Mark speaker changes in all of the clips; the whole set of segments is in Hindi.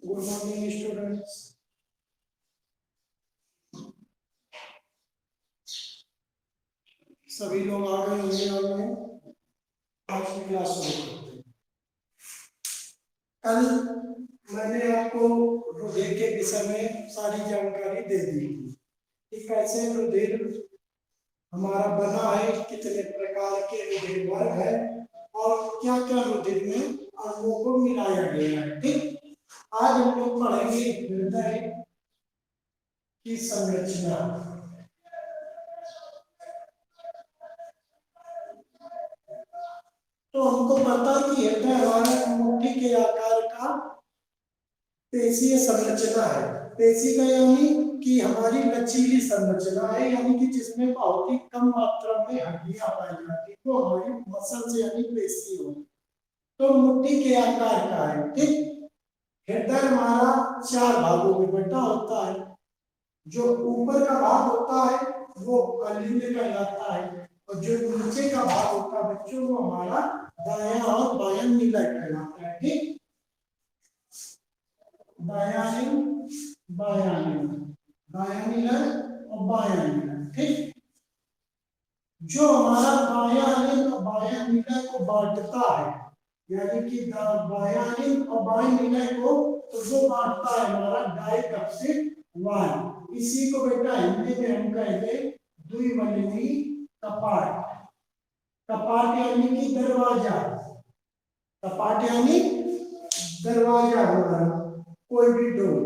Speaker 1: Good morning students. सभी लोग आ गए होंगे ऑनलाइन। आज की क्लास शुरू करते हैं। कल मैंने आपको रुधिर के विषय में सारी जानकारी दे दी थी कि कैसे रुधिर हमारा बना है, कितने प्रकार के रुधिर वर्ग है और क्या क्या रुधिर में अणुओं को मिलाया गया है। ठीक, आज हम लोग पढ़ेंगे हृदय की संरचना। तो हमको पता है कि हृदय हमारा मुट्ठी के आकार का पेशीय संरचना है। पेशी का यानी कि हमारी लचीली संरचना है, यानी कि जिसमें बहुत ही कम मात्रा में हड्डियां पाई जाती तो हमारी मसल यानी पेशी हो। तो मुट्ठी के आकार का है। ठीक, हृदय हमारा 4 भागों में बटा होता है। जो ऊपर का भाग होता है वो अलिंद कहलाता है और जो नीचे का भाग होता है बच्चों वो हमारा दायां और बायां निलय कहलाता है। ठीक, दायां बायां निलय और बायां निलय। ठीक, जो हमारा दायां अलिंद और बायां निलय को बांटता है, यानी कि बायां अलिंद और बाएं निलय को तो वो बांटता है हमारा डायकप्सिड वाल्व। इसी को बेटा हिंदी में हम कहते द्विवल्ली कपाट। कपाट यानी कि दरवाजा, कपाट यानी दरवाजा हमारा कोई भी डोर।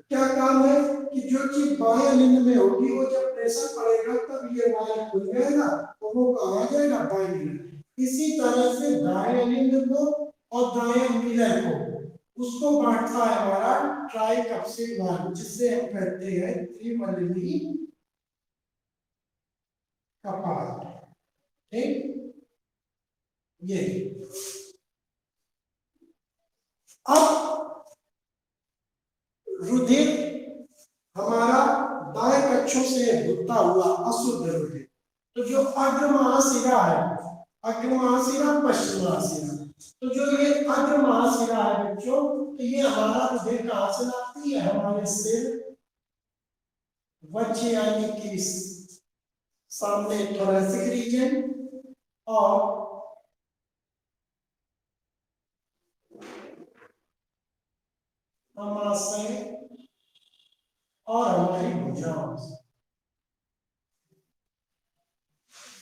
Speaker 1: क्या काम है कि जो चीज बाएं लिंग में होगी वो जब प्रेशर पड़ेगा तब ये वाल्व खुल जाएगा तो वो कहाँ जाएगा, बाएं लिंग। इसी तरह से दाएं लिंग को और दाएं निलय को उसको बांटता है हमारा ट्राइकप्सिड वाल्व, जिससे हम कहते हैं त्रिवल्ली कपाट। ठीक, ये अब रुधिर हमारा दाएं कक्षों से होता हुआ अशुद्ध रुधिर, तो जो अग्र महाशिरा है, अग्र महाशिरा पश्चिम महाशिरा, तो जो ये अग्र महाशिरा है बच्चों, तो ये हमारा रुधिर कहां से लाती है, हमारे सिर वक्ष यानी कि सामने थोरैसिक रीजन और अमाशय और हमारी भुजाओं से।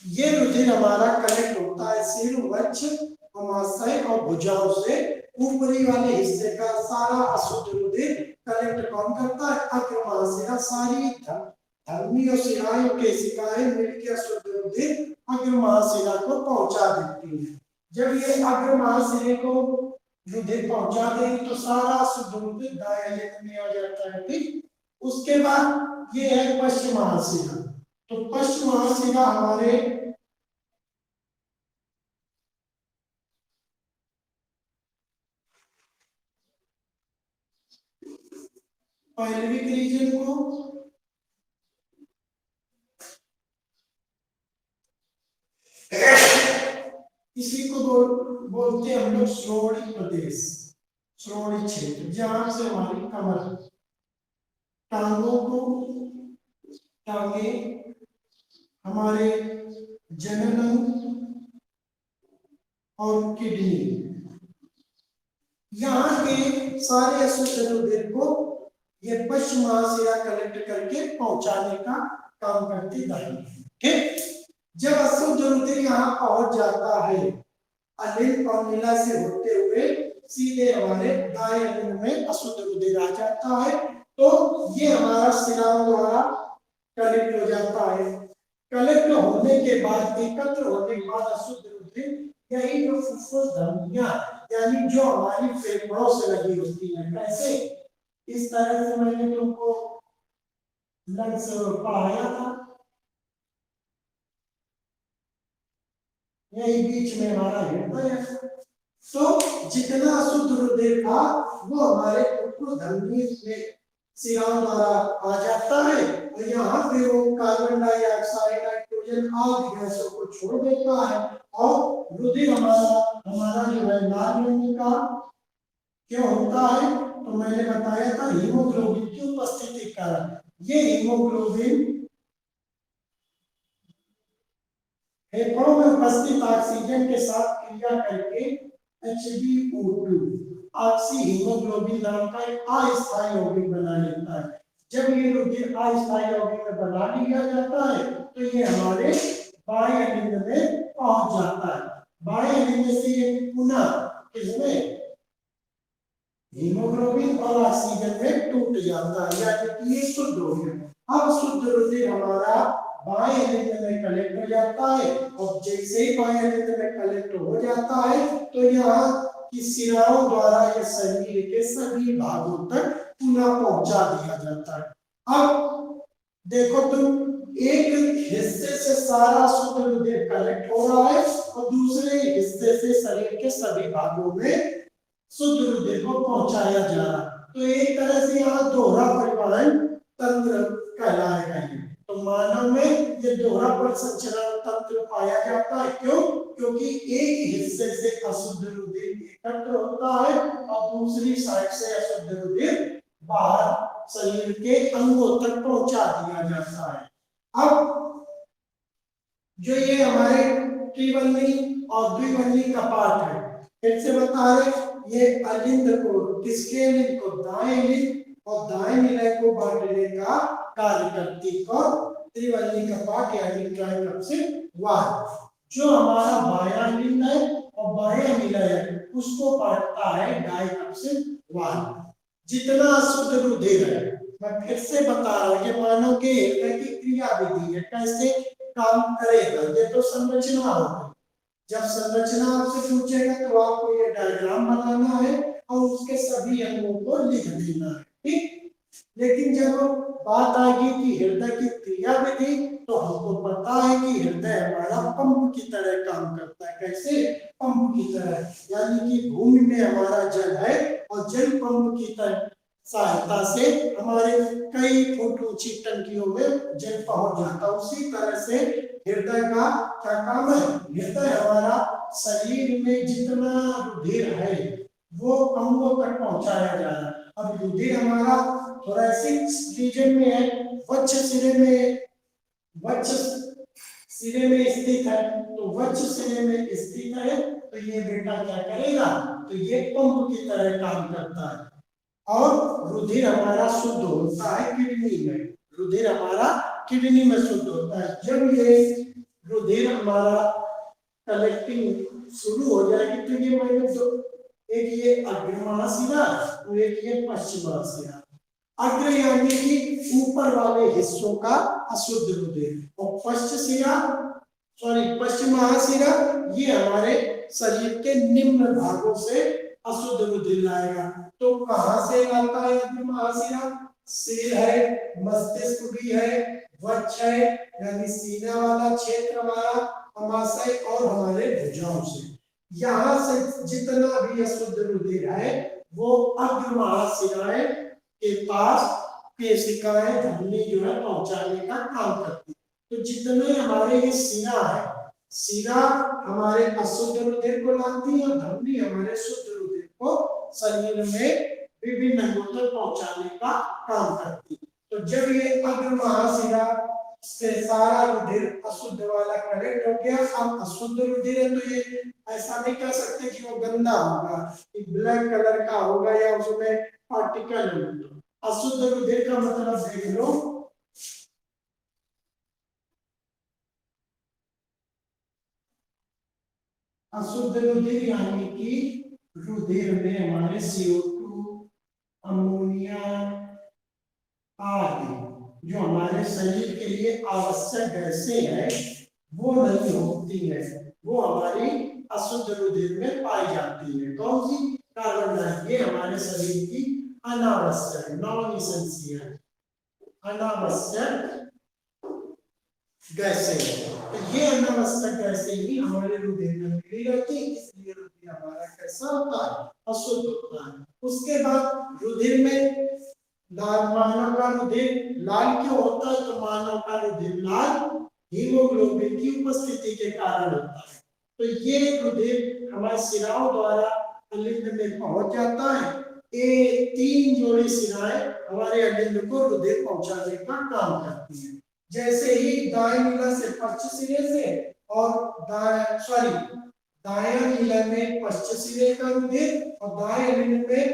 Speaker 1: ये रुधिर हमारा कलेक्ट होता है सिर वक्ष अमाशय और भुजाओं से। ऊपरी वाले हिस्से का सारा अशुद्ध रुधिर कलेक्ट कौन करता है, अग्र महाशिरा। सारी धमनी और शिराएं केशिकाएं मिलकर अशुद्ध रुधिर अग्र महाशिरा को पहुंचा देती है। जब ये अग्र महाशिरे को रुधिर पहुंचा देगी तो सारा अशुद्ध रुधिर दाएं लिंग में आ जाता है। ठीक, उसके बाद ये है पश्चिम महाशिरा। तो पश्चिम महाशिरा हमारे पैल्विक रीजन को इसी को बोलते हैं हम लोग श्रोणि प्रदेश, श्रोणि क्षेत्र, जहां से हमारी कमर, टांगों को, टांगे, हमारे जनन और किडनी, यहाँ के सारे अशुद्ध रुधिर को ये पश्चिम महाशिरा कलेक्ट करके पहुंचाने का काम करती दाई। ठीक, जब अशुद्ध रुधिर यहाँ पहुंच जाता है अलिंद और निलय से होते हुए सीधे हमारे दाएं लिंग में अशुद्ध रुधिर आ जाता है, तो ये हमारा शिराओं द्वारा कलेक्ट हो जाता है। कलेक्ट होने के बाद, एकत्र होने के बाद अशुद्ध रुधिर यही जो फुफ्फुस धमनियां यानी जो हमारी फेफड़ों से लगी होती है, कैसे, इस तरह से मैंने तुमको लंग्स पढ़ाया था, यही बीच में हमारा हृदय है। तो जितना अशुद्ध रुधिर था वो हमारे फुफ्फुस धमनी में शिराओं द्वारा आ जाता है और यहाँ पे वो कार्बन डाइऑक्साइड, नाइट्रोजन आदि गैसों को छोड़ देता है और रुधिर हमारा जो है लाल रंग का क्यों होता है, तो मैंने बताया था हीमोग्लोबिन की उपस्थिति के कारण ये हीमोग्लोबिन फेफड़ों में उपस्थित ऑक्सीजन के साथ क्रिया करके HbO2 ऑक्सी हीमोग्लोबिन नाम का एक अस्थायी यौगिक बना लेता है। जब ये रुधिर अस्थायी यौगिक में बना लिया जाता है तो ये हमारे बाह्य अलिंद में पहुंच जाता है। बाह्य अलिंद से ये पुनः किसमें हीमोग्लोबिन और ऑक्सीजन में टूट जाता है, यानी कि ये शुद्ध हो गया। अब शुद्ध रुधिर हमारा बाह्य अलिंद में कलेक्ट हो जाता है और जैसे ही बाह्य अलिंद में कलेक्ट हो जाता है तो यहाँ की शिराओं द्वारा ये शरीर के सभी भागों तक पुनः पहुंचा दिया जाता है। अब देखो तुम एक हिस्से से सारा शुद्ध रुधिर कलेक्ट हो रहा है और दूसरे हिस्से से शरीर के सभी भागों में शुद्ध रुधिर को पहुंचाया जा रहा है। तो एक तरह से यहाँ दोहरा परिवहन तंत्र कहलाएगा ये। तो मानव में ये दोहरा परिसंचरण तंत्र पाया जाता है। क्यों? क्योंकि एक हिस्से से अशुद्ध रुधिर एकत्र होता है और दूसरी साइड से अशुद्ध रुधिर बाहर शरीर के अंगों तक पहुंचा दिया जाता है। अब जो ये हमारे त्रिवल्ली और द्विवल्ली कपाट है, फिर से बता रहे ये अलिंद को किसके लिंग को दाएं लिंग और दाएं निलय को बांटने का कार्य करती है। त्रिवल्ली कपाट यानी ट्राइकप्सिड वाल्व जो हमारा बायां लिंग है और बायां निलय है उसको बांटता है डाइकप्सिड वाल्व। जितना शुद्ध रुधिर है, मैं फिर से बता रहा हूं कि मानव के हृदय की क्रिया विधि है, कैसे काम करेगा। ये तो संरचना होगी। जब संरचना आपसे पूछेगा तो आपको ये डायग्राम बनाना है और उसके सभी अंगों को लिख देना है, ठीक। लेकिन जब बात आएगी कि हृदय की क्रिया विधि तो हमको पता है कि हृदय हमारा पंप की तरह काम करता है। कैसे? पंप की तरह, यानी कि भूमि में हमारा जल है और जल पंप की तरह सहायता से हमारे कई फुट ऊंची टंकियों में जल पहुंच जाता है। उसी तरह से हृदय का क्या काम है? हृदय हमारा शरीर में जितना रुधिर है वो अंगों तक पहुंचाया जा रहा है। अब रुधिर हमारा थोरैसिक रीजन में है, वक्ष सिरे में स्थित है। तो वक्ष सिरे में स्थित है तो ये बेटा क्या करेगा? तो ये पंप की तरह काम करता है और रुधिर हमारा शुद्ध होता है किडनी में। रुधिर हमारा किडनी में शुद्ध होता है। जब ये रुधिर हमारा कलेक्टिंग शुरू हो जाएगी तो ये मैंने जो एक ये अग्रमहाशिरा और एक ये पश्चिमहाशिरा। अग्र यानी कि ऊपर वाले हिस्सों का अशुद्ध रुधिर और पश्चिम महाशिरा ये हमारे शरीर के निम्न भागों से अशुद्ध रुधिर लाएगा। तो कहां से लाता है अग्र महाशिरा? सिर है, मस्तिष्क भी है, वक्ष है यानी सीना वाला क्षेत्र हमारा, अमाशय और हमारे भुजाओं से। यहाँ से जितना भी अशुद्ध रुधिर है वो अग्र महाशिराएं के पास केशिकाएं धमनी जो है पहुंचाने का काम करती है। तो जितने हमारे ये शिरा है, शिरा हमारे अशुद्ध रुधिर को लाती है और धमनी हमारे शुद्ध रुधिर को शरीर में विभिन्न अंगों तक पहुंचाने का काम करती है। तो जब ये अग्र महाशिरा से सारा रुधिर अशुद्ध वाला कलेक्ट हो गया, अब अशुद्ध रुधिर है तो ये ऐसा नहीं कह सकते कि वो गंदा होगा, कि ब्लैक कलर का होगा या उसमें पार्टिकल है। अशुद्ध रुधिर का मतलब देख लो, अशुद्ध रुधिर यानी कि रुधिर में हमारे CO2, अमोनिया आदि जो हमारे शरीर के लिए आवश्यक गैसें हैं वो नहीं होती है, वो हमारी अशुद्ध रुधिर में पाई जाती है। कौन सी? Carbon dioxide. ये हमारे शरीर की अनावश्यक, नॉन एसेंशियल अनावश्यक गैसें हैं। तो ये अनावश्यक गैसें ही हमारे रुधिर में मिली रहती है, इसलिए रुधिर हमारा कैसा होता है? अशुद्ध होता है। उसके बाद रुधिर में मानव का रुधिर लाल क्यों होता है? तो मानव का रुधिर लाल हीमोग्लोबिन की उपस्थिति के कारण होता है। तो ये रुधिर हमारे शिराओं द्वारा अलिंद में पहुंच जाता है। ये 3 जोड़ी शिराएं हमारे अलिंद को रुधिर पहुंचाने का काम करती है। जैसे ही दाएं नीला से पश्च सिरे से और दाएं नीला में पश्च सिरे का रुधिर और दाएं अलिंद में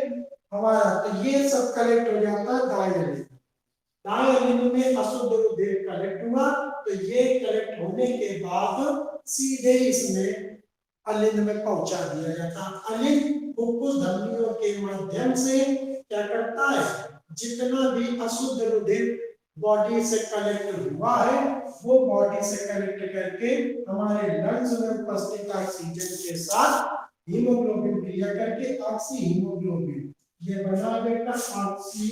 Speaker 1: हमारा, तो ये सब कलेक्ट हो जाता है दाएं अलिंद। दाएं अलिंद में अशुद्ध रुधिर कलेक्ट हुआ तो ये कलेक्ट होने के बाद सीधे इसमें अलिंद में पहुंचा दिया जाता है। अलिंद फुफ्फुस धमनियों के माध्यम से क्या करता है, जितना भी अशुद्ध रुधिर बॉडी से कलेक्ट हुआ है वो बॉडी से कलेक्ट करके हमारे लंग्स में उपस्थित ऑक्सीजन के साथ हीमोग्लोबिन क्रिया करके ऑक्सी हीमोग्लोबिन, ये बना बेटा ऑक्सी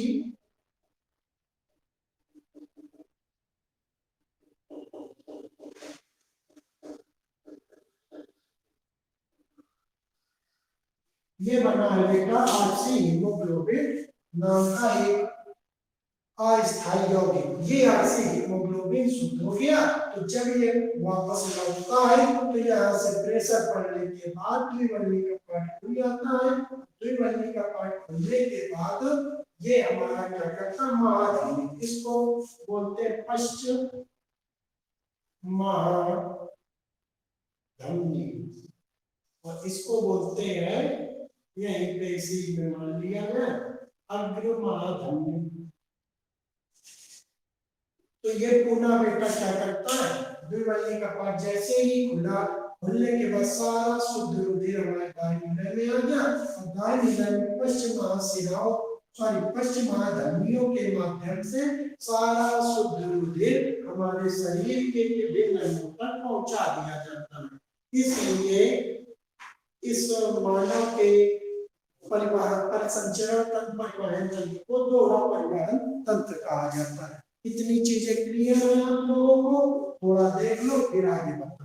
Speaker 1: ये बना है बेटा ऑक्सी हीमोग्लोबिन नाम का एक अस्थायी यौगिक। ये ऑक्सी हीमोग्लोबिन शुद्ध हो गया तो जब ये वापस लौटता है तो यहाँ से प्रेशर पड़ने के बाद द्विवर्णी का पार्ट खुल जाता है। द्विवर्णी का पार्ट खुलने के बाद ये हमारा क्या करता है, महाधमनी, इसको बोलते हैं पश्च महाधमनी और इसको बोलते हैं, यहीं पे इसी में मान लिया है, अग्र महाधमनी। तो ये पूना बेटा क्या करता है, द्विवर्णी का पार्ट जैसे ही खुला, खुलने के बाद सारा शुद्ध रुधिर हमारे दाएं नीले में आ गया और दाएं नीले में पश्चिम महाधमनियों के माध्यम से सारा शुद्ध रुधिर हमारे शरीर के विभिन्न अंगों तक पहुंचा दिया जाता है। इसलिए इस मानव के परिवहन पर संचरण तंत्र, परिवहन तंत्र को दोहरा परिवहन तंत्र कहा जाता है। इतनी चीजें क्लियर है आप लोगों को, थोड़ा देख लो फिर आगे बढ़ो।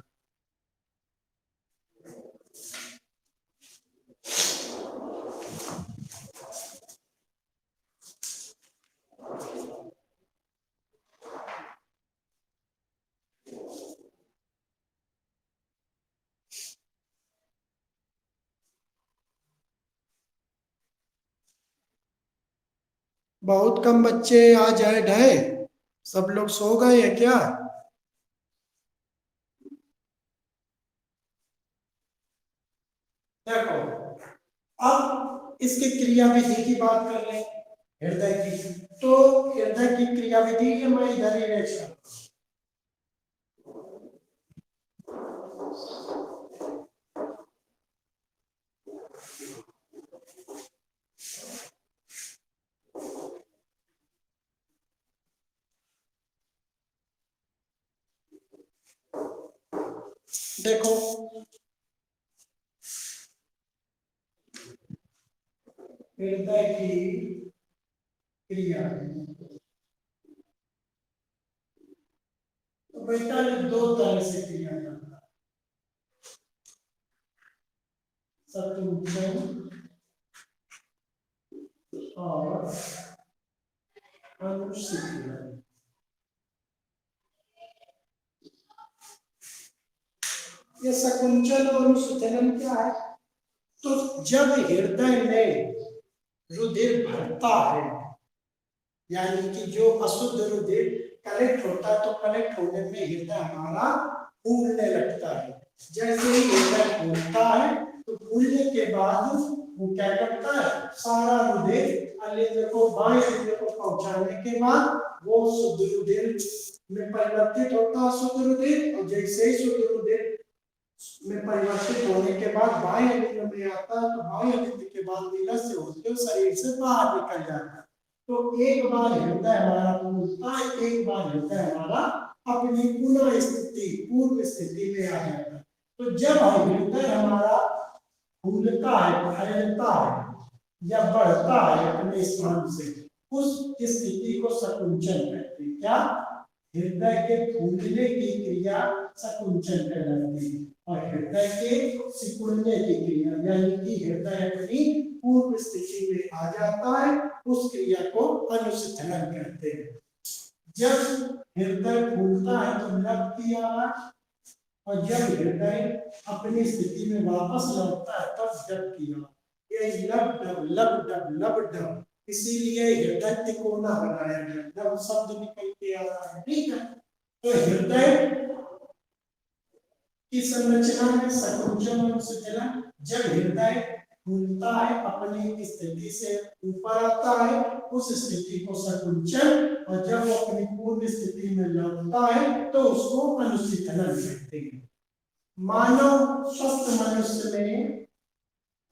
Speaker 1: बहुत कम बच्चे आज ऐड है, सब लोग सो गए हैं क्या? देखो अब इसकी क्रिया विधि की बात कर लें, हृदय की। तो हृदय की क्रिया विधि मैं इधर ही रेखा, देखो हृदय की क्रिया, तो बेटा ये दो तरह से क्रिया करता है, सतुंचन और अनुशीतलन। ये सकुंचन और अनुशीतलन क्या है? तो जब हृदय में रुधिर भरता है, यानी कि जो अशुद्ध रुधिर कलेक्ट होता है, तो कलेक्ट होने में हृदय हमारा फूलने लगता है। जैसे ही हृदय फूलता है तो फूलने के बाद वो क्या करता है, सारा रुधिर अलिंद को, बाएं अलिंद को पहुंचाने के बाद वो शुद्ध रुधिर में परिवर्तित होता है शुद्ध रुधिर, और जैसे ही शुद्ध रुधिर में परिवर्तित होने के बाद बाएं अलिंद में आता है तो बाएं अलिंद के बाद नीला से होते हुए शरीर से बाहर निकल जाता है। तो एक बार हृदय हमारा फूलता है, एक बार हृदय हमारा अपनी पुनः स्थिति, पूर्व स्थिति में आ जाता है। तो जब हृदय हमारा फूलता है, फैलता है या बढ़ता है अपने स्थान से, उस स्थिति को सकुंचन कहते हैं। क्या? हृदय के फूलने की क्रिया सकुंचन कहलाती है, और हृदय के सिकुड़ने की क्रिया, यानी कि हृदय अपनी पूर्व स्थिति में आ जाता है, उस क्रिया को अनुशीतलन कहते हैं। जब हृदय फूलता है तो लब की आवाज, और जब हृदय अपनी स्थिति में वापस लौटता है तब जब की आवाज। ये लब डब लब डब लब डब, इसीलिए हृदय तिकोना बनाया गया, डब शब्द निकल के आ रहा है। ठीक है, तो हृदय की संरचना में संकुचन और संचलन, जब हृदय फूलता है अपनी स्थिति से ऊपर आता है उस स्थिति को संकुचन, और जब वो अपनी पूर्ण स्थिति में लौटता है तो उसको अनुशीतलन कहते हैं। मानव स्वस्थ मनुष्य में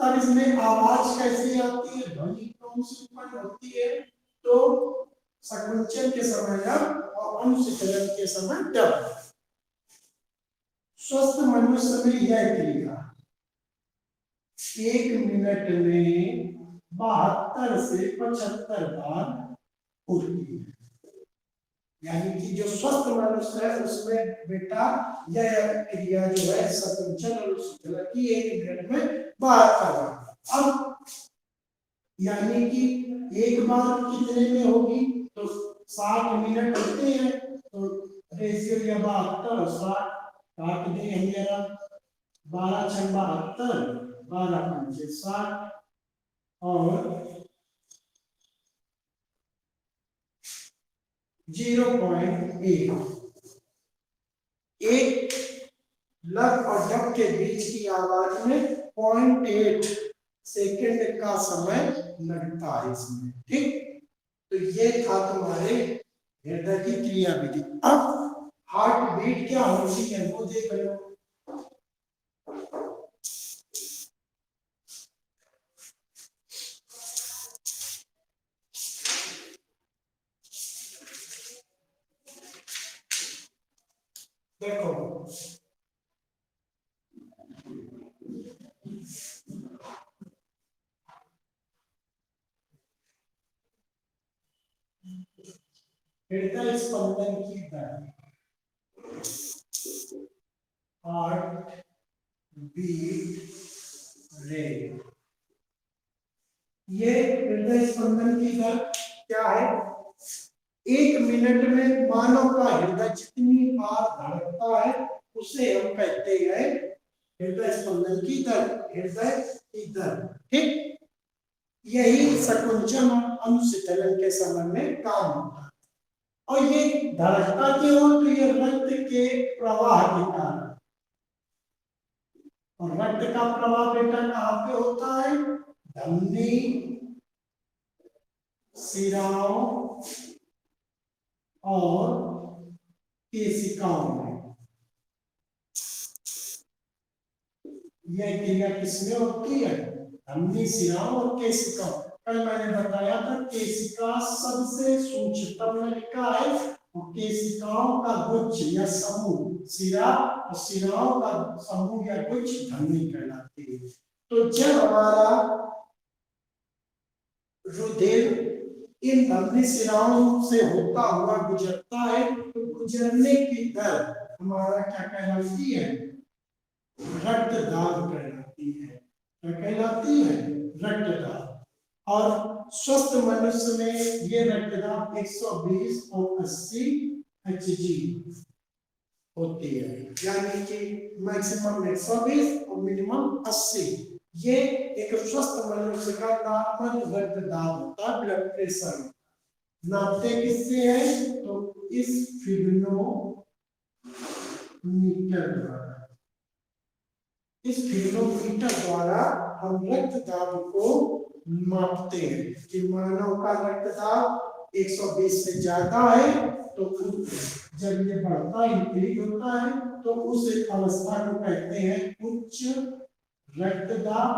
Speaker 1: तब इसमें आवाज कैसी आती है, ध्वनि कौन सी उत्पन्न होती है, तो संकुचन के समय लब और अनुशीतलन के समय डब। स्वस्थ मनुष्य में यह क्रिया 1 मिनट में 72 से 75 बार होती है। यानी कि जो स्वस्थ मनुष्य है उसमें बेटा यह क्रिया जो है संकुचन और अनुशीतलन की 1 मिनट में 72 बार। अब यानी कि एक बार कितने में होगी, तो 60 मिनट होते हैं, तो रेशियो या 72 और 60 काट देंगे मेरा, 12 × 72, 12 × 60 और 0.8। एक लब और डब के बीच की आवाज में 0.8 सेकेंड का समय लगता है इसमें। ठीक, तो ये था तुम्हारे हृदय की क्रिया विधि। अब हार्ट बीट क्या होती है वो देख लो। देखो हृदय स्पंदन की दर, हार्ट बीट रेट, ये हृदय स्पंदन की दर क्या है, 1 मिनट में मानव का हृदय जितनी बार धड़कता है उसे हम कहते हैं हृदय स्पंदन की दर, हृदय की दर। ठीक, यही संकुचन और अनुशीतलन के समय में काम होता है। और ये धड़कता क्यों, तो ये रक्त के प्रवाह के कारण, और रक्त का प्रवाह बेटा कहाँ पे होता है, धमनी, शिराओं और केशिकाओं में। यह क्रिया किसमें होती है, धमनी, शिराओं और केशिकाओं। कल मैंने बताया था केशिका सबसे सूक्ष्मतम में लिखा है, और केशिकाओं का गुच्छ या समूह शिरा, और शिराओं का समूह या गुच्छ धमनी कहलाती है। तो जब हमारा रुधिर इन धमनी शिराओं से होता हुआ गुजरता है तो गुजरने की दर हमारा क्या कहलाती है, रक्तदाब कहलाती है। क्या कहलाती है, रक्तदाब। और स्वस्थ मनुष्य में ये रक्तदाब 120 और 80 Hg होती है, यानी कि मैक्सिमम 120 और मिनिमम 80। ये एक स्वस्थ मनुष्य का नॉर्मल रक्तदाब होता है, ब्लड प्रेशर। नापते किससे है, तो इस फिब्रोमीटर द्वारा, इस फिब्रोमीटर द्वारा हम रक्तदाब को मापते हैं कि मानव का रक्तदाब 120 से ज्यादा है तो जब ये बढ़ता इंक्रीज होता है तो उस अवस्था को कहते हैं उच्च रक्तदाब,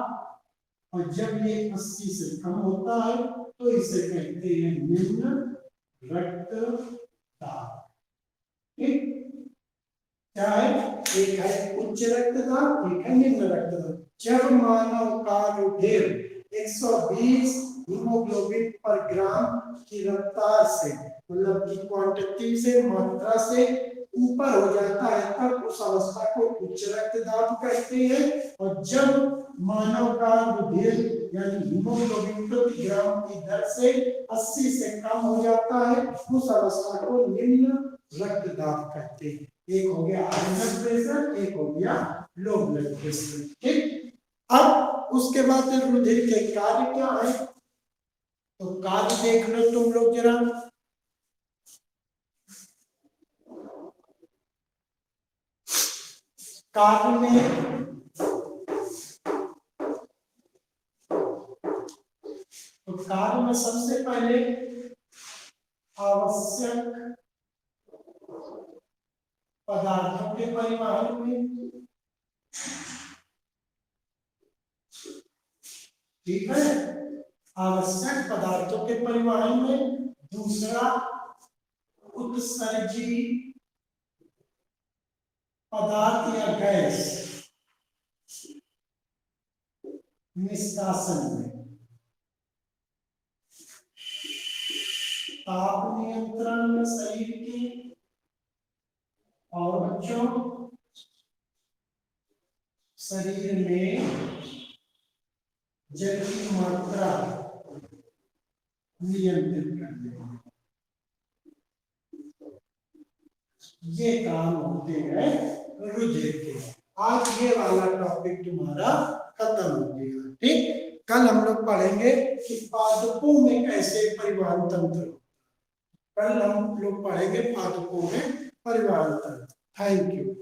Speaker 1: और जब ये 80 से कम होता है तो इसे कहते हैं निम्न रक्तदाब। ठीक, क्या है, एक है उच्च रक्तदाब, एक है निम्न रक्तदाब। जब मानव का रुधिर 120 हीमोग्लोबिन पर ग्राम की रफ्तार से, मतलब की क्वांटिटी से, मात्रा से ऊपर हो जाता है तब उस अवस्था को उच्च रक्तदाब कहते हैं। और जब मानव का रुधिर यानी हीमोग्लोबिन प्रति ग्राम की दर से 80 से कम हो जाता है उस अवस्था को निम्न रक्तदाब कहते हैं। एक हो गया हाई ब्लड प्रेशर, एक हो गया लो ब्लड प्रेशर। ठीक, अब उसके बाद रुधिर के कार्य क्या है, तो कार्य देख लो तुम लोग जरा। कार्य में तो कार्य में सबसे पहले आवश्यक पदार्थों के परिवहन में, ठीक है, आवश्यक पदार्थों के परिवहन में। दूसरा उत्सर्जी पदार्थ या गैस निष्कासन में। ताप नियंत्रण में शरीर की और बच्चों शरीर में जल की मात्रा नियंत्रित करने में ये काम होते हैं रुधिर के। आज ये वाला टॉपिक तुम्हारा खत्म हो गया, ठीक। कल हम लोग पढ़ेंगे कि पादपों में कैसे परिवहन तंत्र, कल हम लोग पढ़ेंगे पादपों में परिवहन तंत्र। Thank you.